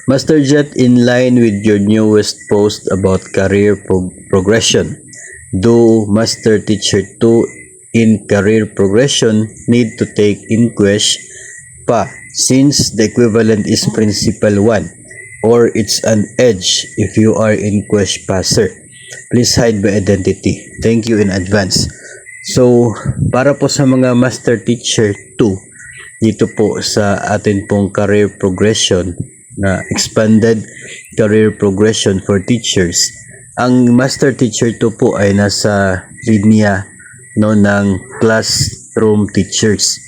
MasterJet, in line with your newest post about career progression, do Master Teacher 2 in career progression need to take Inquest pa since the equivalent is Principal 1 or it's an edge if you are Inquest passer? Please hide my identity. Thank you in advance. So, para po sa mga Master Teacher 2, dito po sa atin pong career progression na expanded career progression for teachers, ang Master Teacher 2 po ay nasa linya ng classroom teachers.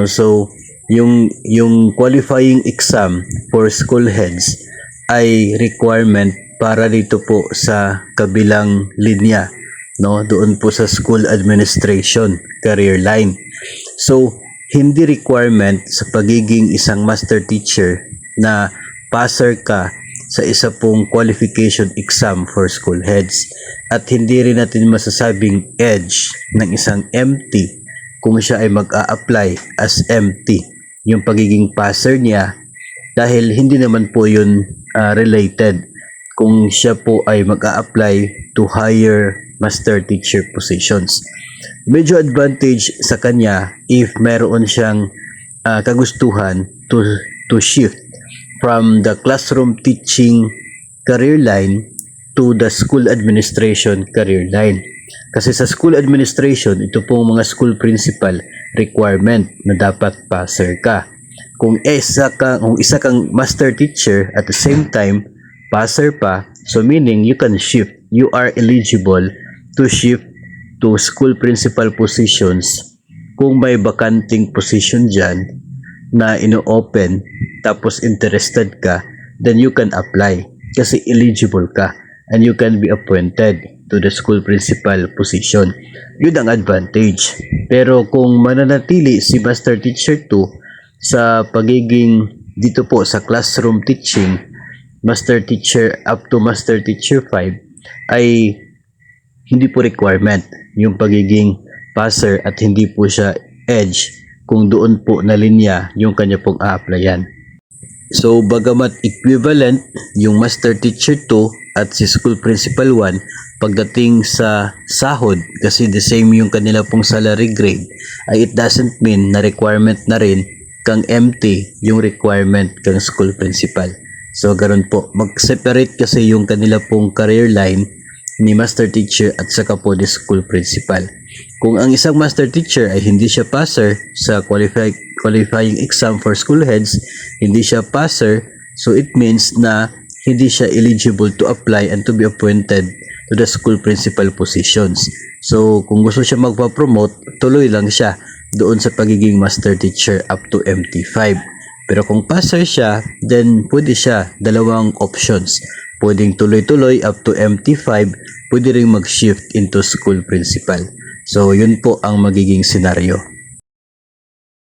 So, yung qualifying exam for school heads ay requirement para dito po sa kabilang linya, doon po sa school administration career line. So, hindi requirement sa pagiging isang master teacher na passer ka sa isa pong qualification exam for school heads, at hindi rin natin masasabing edge ng isang MT kung siya ay mag-a-apply as MT yung pagiging passer niya, dahil hindi naman po yun related kung siya po ay mag-a-apply to higher master teacher positions. Medyo advantage sa kanya if meron siyang kagustuhan to shift from the classroom teaching career line to the school administration career line. Kasi sa school administration, ito pong mga school principal requirement na dapat passer ka. Kung isa kang master teacher at the same time passer pa, so meaning you can shift, you are eligible to shift to school principal positions kung may bakanting position dyan na ino-open tapos interested ka, then you can apply kasi eligible ka and you can be appointed to the school principal position. Yun ang advantage. Pero kung mananatili si Master Teacher 2 sa pagiging dito po sa classroom teaching, Master Teacher up to Master Teacher 5, ay hindi po requirement yung pagiging passer at hindi po siya edge kung doon po na linya yung kanya pong a-applyan. So, bagamat equivalent yung Master Teacher 2 at si School Principal 1 pagdating sa sahod, kasi the same yung kanila pong salary grade, ay it doesn't mean na requirement na rin kang MT yung requirement kang School Principal. So, ganun po. Mag-separate kasi yung kanila pong career line ni Master Teacher at saka po ni School Principal. Kung ang isang Master Teacher ay hindi siya passer sa qualifying exam for school heads, hindi siya passer, so it means na hindi siya eligible to apply and to be appointed to the school principal positions. So, kung gusto siya magpa-promote, tuloy lang siya doon sa pagiging Master Teacher up to MT5. Pero kung passer siya, then pwede siya dalawang options. Pwedeng tuloy-tuloy up to MT5, pwede ring mag-shift into school principal. So, yun po ang magiging senaryo.